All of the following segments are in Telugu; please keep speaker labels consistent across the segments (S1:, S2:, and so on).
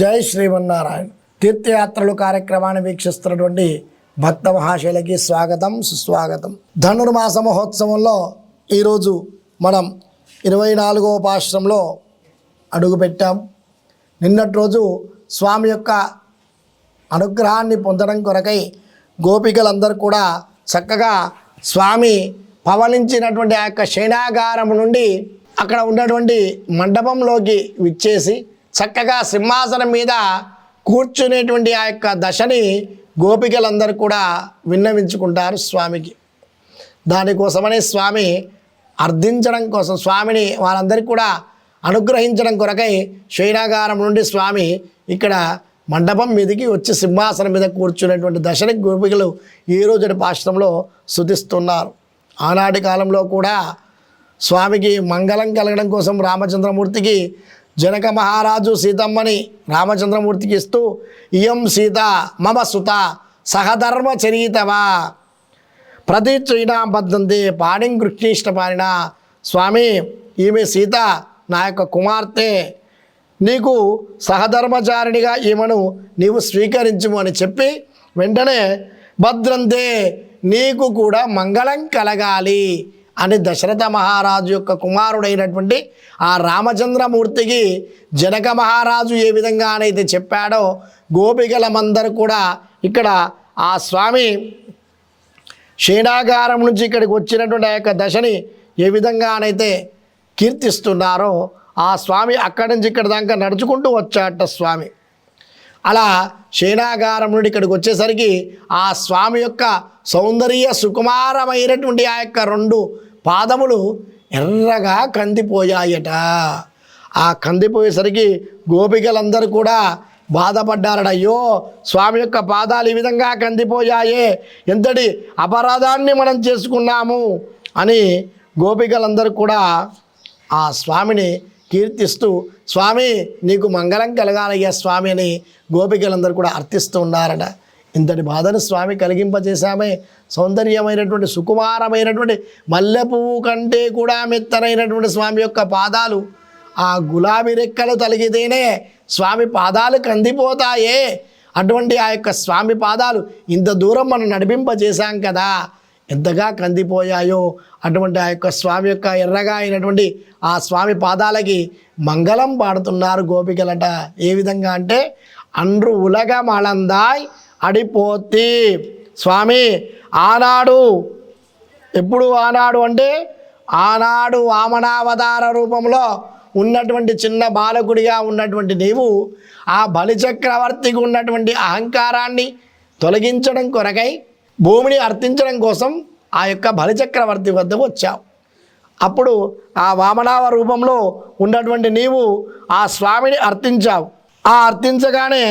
S1: జై శ్రీమన్నారాయణ. తీర్థయాత్రలు కార్యక్రమాన్ని వీక్షిస్తున్నటువంటి భక్త మహాశైలకి స్వాగతం, సుస్వాగతం. ధనుర్మాస మహోత్సవంలో ఈరోజు మనం 24వ పాశ్రంలో అడుగుపెట్టాం. నిన్నటి రోజు స్వామి యొక్క అనుగ్రహాన్ని పొందడం కొరకై గోపికలందరూ కూడా చక్కగా స్వామి పవలించినటువంటి ఆ యొక్క శయనాగారం నుండి అక్కడ ఉన్నటువంటి మండపంలోకి విచ్చేసి చక్కగా సింహాసనం మీద కూర్చునేటువంటి ఆ యొక్క దశని గోపికలందరూ కూడా విన్నవించుకుంటారు స్వామికి. దానికోసమని స్వామి అర్థించడం కోసం, స్వామిని వాళ్ళందరికీ కూడా అనుగ్రహించడం కొరకై శయనాగారం నుండి స్వామి ఇక్కడ మండపం మీదకి వచ్చి సింహాసనం మీద కూర్చునేటువంటి దశని గోపికలు ఈరోజు పాశ్రంలో స్తుతిస్తున్నారు. ఆనాటి కాలంలో కూడా స్వామికి మంగళం కలగడం కోసం రామచంద్రమూర్తికి జనక మహారాజు సీతమ్మని రామచంద్రమూర్తికి ఇస్తూ, ఇయం సీత మమ సుత సహధర్మ చరీతవా ప్రతిచైనాం బద్ధంతే పాణిం కృష్ణీష్టపాణిన. స్వామి, ఈమె సీత నా యొక్క కుమార్తె, నీకు సహధర్మచారిణిగా ఈమెను నీవు స్వీకరించుము అని చెప్పి వెంటనే భద్రంతే నీకు కూడా మంగళం కలగాలి అని దశరథ మహారాజు యొక్క కుమారుడైనటువంటి ఆ రామచంద్రమూర్తికి జనక మహారాజు ఏ విధంగానైతే చెప్పాడో గోపికలమందరూ కూడా ఇక్కడ ఆ స్వామి శయనాగారం నుంచి ఇక్కడికి వచ్చినటువంటి ఆ యొక్క దశని ఏ విధంగానైతే కీర్తిస్తున్నారో ఆ స్వామి అక్కడి నుంచి ఇక్కడ దాకా నడుచుకుంటూ వచ్చాట స్వామి. అలా శయనాగారం నుండి ఇక్కడికి వచ్చేసరికి ఆ స్వామి యొక్క సౌందర్య సుకుమారమైనటువంటి ఆ యొక్క 2 పాదములు ఎర్రగా కందిపోయాయట. ఆ కందిపోయేసరికి గోపికలందరూ కూడా బాధపడ్డారట. అయ్యో, స్వామి యొక్క పాదాలు ఈ విధంగా కందిపోయాయే, ఎంతటి అపరాధాన్ని మనం చేసుకున్నాము అని గోపికలందరూ కూడా ఆ స్వామిని కీర్తిస్తూ, స్వామి నీకు మంగళం కలగాలయ్యా స్వామి అని గోపికలందరూ కూడా అర్థిస్తూ ఉన్నారట. ఇంతటి బాధను స్వామి కలిగింపజేశామే. సౌందర్యమైనటువంటి సుకుమారమైనటువంటి మల్లె పువ్వు కంటే కూడా మెత్తనైనటువంటి స్వామి యొక్క పాదాలు, ఆ గులాబీ రెక్కలు తలిగితేనే స్వామి పాదాలు కందిపోతాయే. అటువంటి ఆ యొక్క స్వామి పాదాలు ఇంత దూరం మనం నడిపింపజేశాం కదా, ఎంతగా కందిపోయాయో. అటువంటి ఆ యొక్క స్వామి యొక్క ఎర్రగా అయినటువంటి ఆ స్వామి పాదాలకి మంగళం పాడుతున్నారు గోపికలట. ఏ విధంగా అంటే, అండ్రు ఉలగ మళందాయ్ అడిపోతి. స్వామి ఆనాడు, ఎప్పుడు ఆనాడు అంటే ఆనాడు వామనావతార రూపంలో ఉన్నటువంటి చిన్న బాలకుడిగా ఉన్నటువంటి నీవు ఆ బలిచక్రవర్తికి ఉన్నటువంటి అహంకారాన్ని తొలగించడం కొరకై భూమిని అర్థించడం కోసం ఆ యొక్క బలిచక్రవర్తి వద్దకు వచ్చావు. అప్పుడు ఆ వామనావ రూపంలో ఉన్నటువంటి నీవు ఆ స్వామిని అర్థించావు. ఆ అర్థించగానే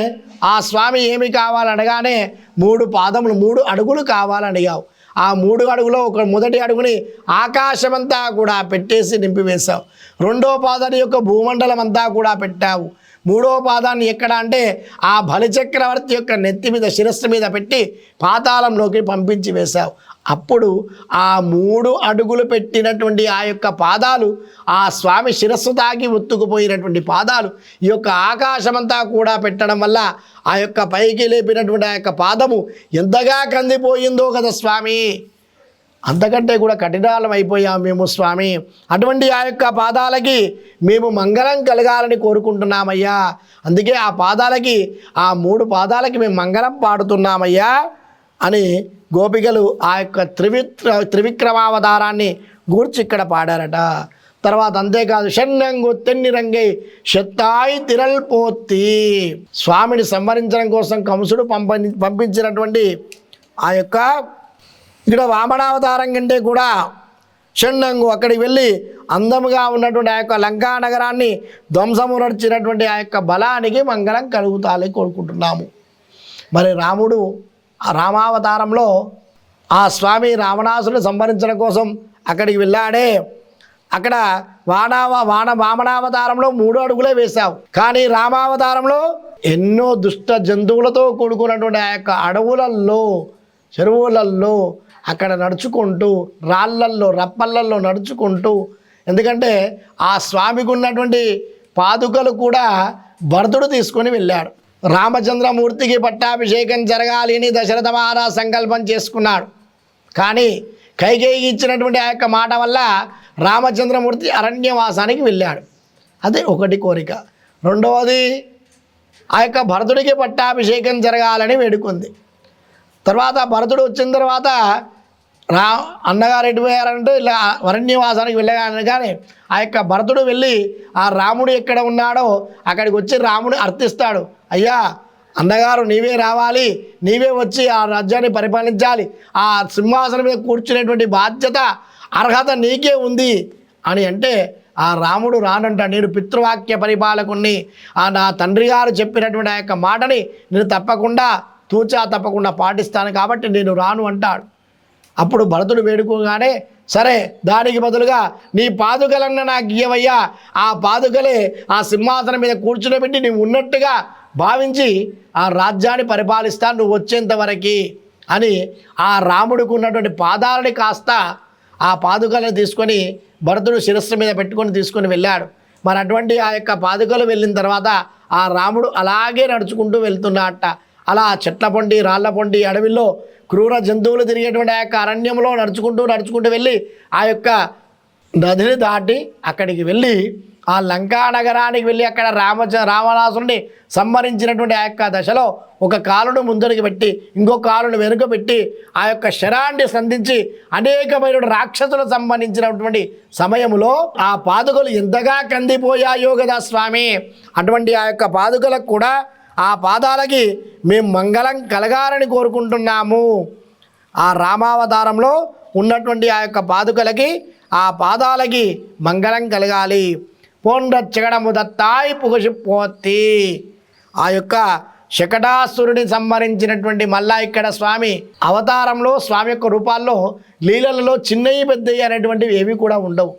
S1: ఆ స్వామి ఏమి కావాలనగానే 3 పాదములు 3 అడుగులు కావాలడిగావు. ఆ 3 అడుగులో ఒక మొదటి అడుగుని ఆకాశమంతా కూడా పెట్టేసి నింపివేశావు. 2వ పాదాన్ని యొక్క భూమండలం అంతా కూడా పెట్టావు. 3వ పాదాన్ని ఎక్కడ అంటే ఆ బలిచక్రవర్తి యొక్క నెత్తి మీద, శిరస్సు మీద పెట్టి పాతాళంలోకి పంపించి వేశావు. అప్పుడు ఆ 3 అడుగులు పెట్టినటువంటి ఆ యొక్క పాదాలు, ఆ స్వామి శిరస్సు తాకి ఒత్తుకుపోయినటువంటి పాదాలు ఈ యొక్క ఆకాశమంతా కూడా పెట్టడం వల్ల ఆ యొక్క పైకి లేపినటువంటి ఆ యొక్క పాదము ఎంతగా కందిపోయిందో కదా స్వామి. అంతకంటే కూడా కఠినాలం అయిపోయాం మేము స్వామి. అటువంటి ఆ యొక్క పాదాలకి మేము మంగళం కలగాలని కోరుకుంటున్నామయ్యా. అందుకే ఆ పాదాలకి, ఆ 3 పాదాలకి మేము మంగళం పాడుతున్నామయ్యా అని గోపికలు ఆ యొక్క త్రివిక్రమావతారాన్ని గూర్చి ఇక్కడ పాడారట. తర్వాత అంతేకాదు, షణ్ణంగు తెన్ని రంగై శత్తాయి తిరల్పోతి. స్వామిని సంహరించడం కోసం కంసుడు పంపించినటువంటి ఆ యొక్క ఇక్కడ వామనావతారం కంటే కూడా షణ్ణంగు అక్కడికి వెళ్ళి అందముగా ఉన్నటువంటి ఆ యొక్క లంకా నగరాన్ని ధ్వంసమునర్చినటువంటి ఆ యొక్క బలానికి మంగళం కలుగుతాలని కోరుకుంటున్నాము. మరి రాముడు ఆ రామావతారంలో ఆ స్వామి రావణాసుని సంహరించడం కోసం అక్కడికి వెళ్ళాడే. అక్కడ వామనావతారంలో 3 అడుగులే వేశావు. కానీ రామావతారంలో ఎన్నో దుష్ట జంతువులతో కూడుకున్నటువంటి ఆ యొక్క అడవులల్లో, చెరువులల్లో అక్కడ నడుచుకుంటూ, రాళ్ళల్లో, రప్పళ్ళల్లో నడుచుకుంటూ, ఎందుకంటే ఆ స్వామికి ఉన్నటువంటి పాదుకలు కూడా భరతుడు తీసుకొని వెళ్ళాడు. రామచంద్రమూర్తికి పట్టాభిషేకం జరగాలి అని దశరథ మహారాజు సంకల్పం చేసుకున్నాడు. కానీ కైకేయికి ఇచ్చినటువంటి ఆ యొక్క మాట వల్ల రామచంద్రమూర్తి అరణ్యవాసానికి వెళ్ళాడు. అదే ఒకటి కోరిక. రెండవది ఆ యొక్క భరతుడికి పట్టాభిషేకం జరగాలని వేడుకుంది. తర్వాత భరతుడు వచ్చిన తర్వాత అన్నగారు ఎటుపోయారంటే ఇలా అరణ్యవాసానికి వెళ్ళగానే కానీ ఆ యొక్క భరతుడు వెళ్ళి ఆ రాముడు ఎక్కడ ఉన్నాడో అక్కడికి వచ్చి రాముడు అర్థిస్తాడు. అయ్యా అన్నగారు నీవే రావాలి, నీవే వచ్చి ఆ రాజ్యాన్ని పరిపాలించాలి, ఆ సింహాసనం మీద కూర్చునేటువంటి బాధ్యత అర్హత నీకే ఉంది అని అంటే ఆ రాముడు రానంటాడు. నేను పితృవాక్య పరిపాలకుణ్ణి, నా తండ్రి గారు చెప్పినటువంటి ఆ యొక్క మాటని నేను తప్పకుండా పాటిస్తాను కాబట్టి నేను రాను అంటాడు. అప్పుడు భరతుడు వేడుకోగానే సరే దానికి బదులుగా నీ పాదుకలన్న నాకు ఇయ్యవయ్యా, ఆ పాదుకలే ఆ సింహాసనం మీద కూర్చునిపెట్టి నీవు ఉన్నట్టుగా భావించి ఆ రాజ్యాన్ని పరిపాలిస్తాను నువ్వు వచ్చేంత వరకు అని ఆ రాముడికి ఉన్నటువంటి పాదాలని కాస్త ఆ పాదుకలను తీసుకొని భరతుడు శిరస్సు మీద పెట్టుకొని తీసుకొని వెళ్ళాడు. మరి అటువంటి ఆ యొక్క పాదుకలు వెళ్ళిన తర్వాత ఆ రాముడు అలాగే నడుచుకుంటూ వెళ్తున్నాడట. అలా చెట్ల పొండి రాళ్ల పొండి అడవిలో క్రూర జంతువులు తిరిగేటువంటి ఆ యొక్క అరణ్యంలో నడుచుకుంటూ వెళ్ళి ఆ యొక్క నదిని దాటి అక్కడికి వెళ్ళి ఆ లంకా నగరానికి వెళ్ళి అక్కడ రావణాసురుడిని సంహరించినటువంటి ఆ యొక్క దశలో ఒక కాలును ముందరికి పెట్టి ఇంకో కాలును వెనుక పెట్టి ఆ యొక్క శరాన్ని సంధించి అనేకమైన రాక్షసులకు సంబంధించినటువంటి సమయంలో ఆ పాదుకలు ఎంతగా కందిపోయాయో కదా స్వామి. అటువంటి ఆ యొక్క పాదుకలకు కూడా ఆ పాదాలకి మేము మంగళం కలగాలని కోరుకుంటున్నాము. ఆ రామావతారంలో ఉన్నటువంటి ఆ యొక్క పాదుకలకి ఆ పాదాలకి మంగళం కలగాలి. పోండ్రచ్చగడము దత్తాయి పుగసిపోతి. ఆ యొక్క శకటాసురుడిని సంహరించినటువంటి మళ్ళా ఇక్కడ స్వామి అవతారంలో స్వామి యొక్క రూపాల్లో లీలలలో చిన్నవి పెద్దవి అనేటువంటివి ఏవి కూడా ఉండవు.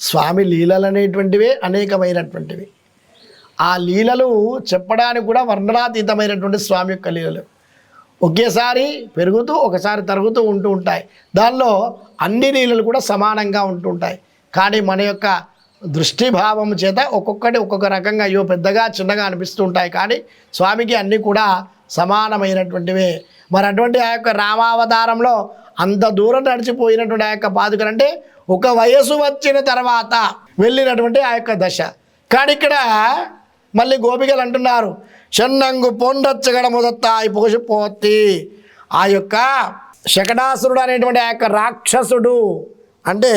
S1: స్వామి లీలలు అనేటువంటివే అనేకమైనటువంటివి. ఆ లీలలు చెప్పడానికి కూడా వర్ణనాతీతమైనటువంటి స్వామి యొక్క లీలలు ఒకేసారి పెరుగుతూ ఒకసారి తరుగుతూ ఉంటూ ఉంటాయి. దానిలో అన్ని లీలలు కూడా సమానంగా ఉంటూ ఉంటాయి. కానీ మన యొక్క దృష్టిభావం చేత ఒక్కొక్కటి ఒక్కొక్క రకంగా అయ్యో పెద్దగా చిన్నగా అనిపిస్తూ ఉంటాయి. కానీ స్వామికి అన్నీ కూడా సమానమైనటువంటివే. మరి అటువంటి ఆ యొక్క రామావతారంలో అంత దూరం నడిచిపోయినటువంటి ఆ యొక్క పాదుకలు అంటే ఒక వయసు వచ్చిన తర్వాత వెళ్ళినటువంటి ఆ యొక్క దశ. కానీ ఇక్కడ మళ్ళీ గోపికలు అంటున్నారు చెన్నంగు పొండచ్చగడ మొదత్తాయి పోసిపోతి. ఆ యొక్క శకటాసురుడు అనేటువంటి ఆ యొక్క రాక్షసుడు అంటే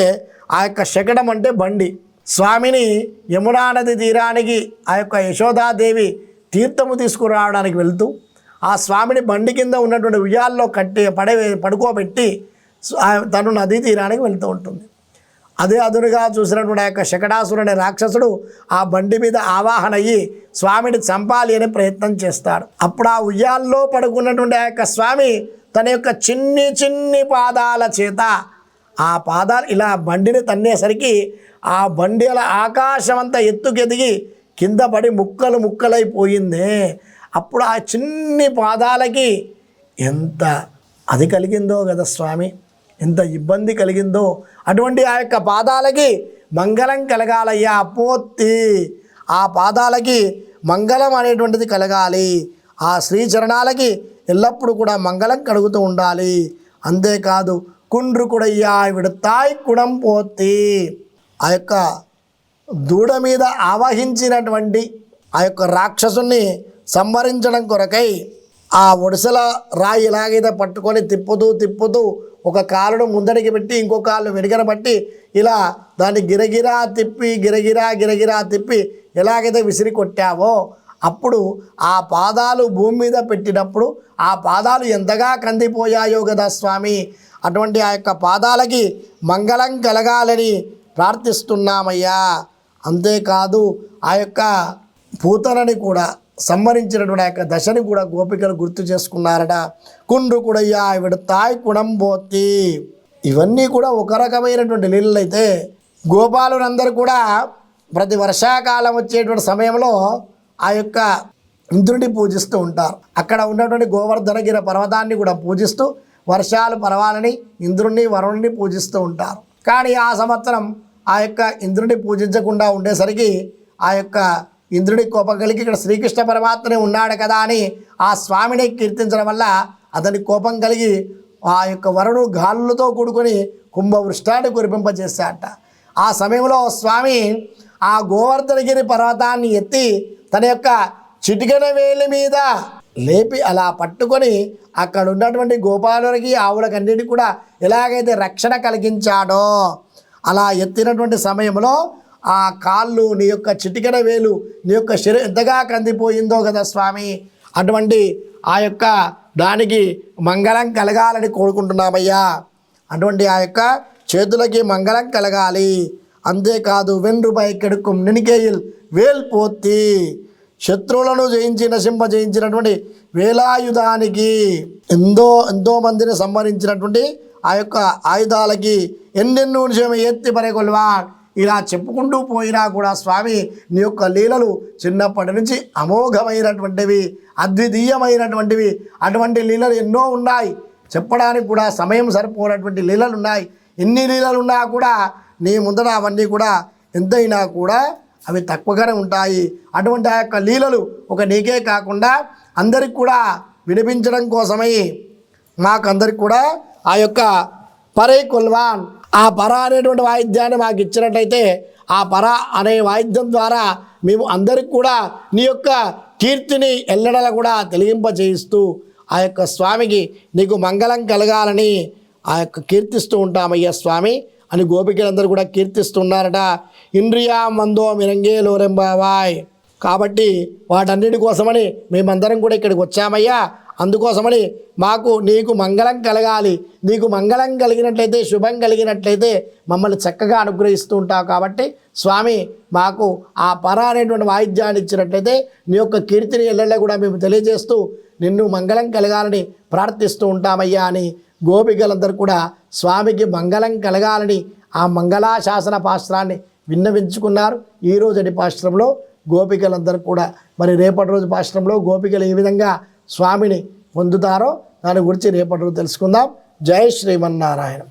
S1: ఆ యొక్క శకటం అంటే బండి. స్వామిని యమునా నది తీరానికి ఆ యొక్క యశోదాదేవి తీర్థము తీసుకురావడానికి వెళ్తూ ఆ స్వామిని బండి కింద ఉన్నటువంటి ఉయ్యాల్లో పడుకోబెట్టి తను నదీ తీరానికి వెళ్తూ ఉంటుంది. అదే అదునుగా చూసినటువంటి ఆ యొక్క శకటాసురుడు అనే రాక్షసుడు ఆ బండి మీద ఆవాహన అయ్యి స్వామిని చంపాలి అనే ప్రయత్నం చేస్తాడు. అప్పుడు ఆ ఉయ్యాల్లో పడుకున్నటువంటి ఆ యొక్క స్వామి తన యొక్క చిన్ని పాదాల చేత ఆ పాదాలు ఇలా బండిని తన్నేసరికి ఆ బండి అలా ఆకాశం అంతా ఎత్తుకెదిగి కింద పడి ముక్కలైపోయింది. అప్పుడు ఆ చిన్ని పాదాలకి ఎంత అది కలిగిందో కదా స్వామి, ఎంత ఇబ్బంది కలిగిందో. అటువంటి ఆ యొక్క పాదాలకి మంగళం కలగాలయ్యా పోత్తి. ఆ పాదాలకి మంగళం అనేటువంటిది కలగాలి. ఆ శ్రీచరణాలకి ఎల్లప్పుడూ కూడా మంగళం కలుగుతూ ఉండాలి. అంతేకాదు కుండ్రు కుడయ్యా విడతాయి కుడం పోత్తి. ఆ యొక్క దూడ మీద ఆవహించినటువంటి ఆ యొక్క రాక్షసుని సంహరించడం కొరకై ఆ ఒడిసెల రాయి ఎలాగైతే పట్టుకొని తిప్పుతూ ఒక కాలును ముందడికి పెట్టి ఇంకో కాళ్ళు వెనుకన బట్టి ఇలా దాన్ని గిరగిరా తిప్పి ఎలాగైతే విసిరి కొట్టావో అప్పుడు ఆ పాదాలు భూమి మీద పెట్టినప్పుడు ఆ పాదాలు ఎంతగా కందిపోయాయో కదా స్వామి. అటువంటి ఆ యొక్క పాదాలకి మంగళం కలగాలని ప్రార్థిస్తున్నామయ్యా. అంతేకాదు ఆ యొక్క పూతనని కూడా సంహరించినటువంటి ఆ యొక్క దశని కూడా గోపికలు గుర్తు చేసుకున్నారట. కుండ్రు కుడయ్యా విడతాయి కుడంబోతి. ఇవన్నీ కూడా ఒక రకమైనటువంటి లీలలు అయితే గోపాలులందరూ కూడా ప్రతి వర్షాకాలం వచ్చేటువంటి సమయంలో ఆ యొక్క ఇంద్రుడిని పూజిస్తూ ఉంటారు. అక్కడ ఉన్నటువంటి గోవర్ధనగిరి పర్వతాన్ని కూడా పూజిస్తూ వర్షాలు పరవాలని ఇంద్రుడిని వరుణుని పూజిస్తూ ఉంటారు. కానీ ఆ సంవత్సరం ఆ యొక్క ఇంద్రుడిని పూజించకుండా ఉండేసరికి ఆ యొక్క ఇంద్రుడి కోపం కలిగి ఇక్కడ శ్రీకృష్ణ పరమాత్మనే ఉన్నాడు కదా అని ఆ స్వామిని కీర్తించడం వల్ల అతని కోపం కలిగి ఆ యొక్క వరుడు గాలులతో కూడుకొని కుంభవృష్టాన్ని కురిపింపజేశాట. ఆ సమయంలో స్వామి ఆ గోవర్ధనగిరి పర్వతాన్ని ఎత్తి తన యొక్క చిటికెన వేలి మీద లేపి అలా పట్టుకొని అక్కడ ఉన్నటువంటి గోపాలులకి ఆవులకన్నిటికీ కూడా ఎలాగైతే రక్షణ కలిగించాడో అలా ఎత్తినటువంటి సమయంలో ఆ కాళ్ళు నీ యొక్క చిటికెన వేలు నీ యొక్క శరీరం ఎంతగా కందిపోయిందో కదా స్వామి, అటువంటి ఆ యొక్క దానికి మంగళం కలగాలని కోరుకుంటున్నామయ్యా. అటువంటి ఆ యొక్క చేతులకి మంగళం కలగాలి. అంతేకాదు వెన్రుపై కెడుకుం నినికేయిల్ వేల్ పోతి, శత్రువులను జయించినటువంటి వేలాయుధానికి ఎంతో మందిని సంహరించినటువంటి ఆ యొక్క ఆయుధాలకి ఎన్నెన్నో నిజమే ఎత్తి పరేకొల్వా. ఇలా చెప్పుకుంటూ పోయినా కూడా స్వామి నీ యొక్క లీలలు చిన్నప్పటి నుంచి అమోఘమైనటువంటివి, అద్వితీయమైనటువంటివి. అటువంటి లీలలు ఎన్నో ఉన్నాయి, చెప్పడానికి కూడా సమయం సరిపోనటువంటి లీలలు ఉన్నాయి. ఎన్ని లీలలు ఉన్నా కూడా నీ ముందర అవన్నీ కూడా ఎంతైనా కూడా అవి తక్కువగానే ఉంటాయి. అటువంటి ఆ యొక్క లీలలు ఒక నీకే కాకుండా అందరికి కూడా వినిపించడం కోసమై మాకందరికి కూడా ఆ యొక్క పరే కొల్వాన్, ఆ పర అనేటువంటి వాయిద్యాన్ని మాకు ఇచ్చినట్లయితే ఆ పర అనే వాయిద్యం ద్వారా మేము అందరికి కూడా నీ యొక్క కీర్తిని ఎల్లడల కూడా తెలియింపజేయిస్తూ ఆ యొక్క స్వామికి నీకు మంగళం కలగాలని ఆ యొక్క కీర్తిస్తూ ఉంటామయ్యా స్వామి అని గోపికలందరూ కూడా కీర్తిస్తున్నారట. ఇంద్రియా మందో మిరంగే లోరెంబావాయ్. కాబట్టి వాటన్నిటి కోసమని మేమందరం కూడా ఇక్కడికి వచ్చామయ్యా. అందుకోసమని నీకు మంగళం కలగాలి. నీకు మంగళం కలిగినట్లయితే, శుభం కలిగినట్లయితే మమ్మల్ని చక్కగా అనుగ్రహిస్తూ ఉంటావు. కాబట్టి స్వామి మాకు ఆ పర అనేటువంటి వాయిద్యాన్ని ఇచ్చినట్లయితే నీ యొక్క కీర్తిని ఎల్లెళ్ళ కూడా మేము తెలియజేస్తూ నిన్ను మంగళం కలగాలని ప్రార్థిస్తూ ఉంటామయ్యా అని గోపికలందరూ కూడా స్వామికి మంగళం కలగాలని ఆ మంగళాశాసన పాశ్రాన్ని విన్నవించుకున్నారు. ఈరోజు పాశ్రంలో గోపికలందరూ కూడా మరి రేపటి రోజు పాశ్రంలో గోపికలు ఏ విధంగా స్వామిని పొందుతారో దాని గురించి రేపటి రోజు తెలుసుకుందాం. జై శ్రీమన్నారాయణ.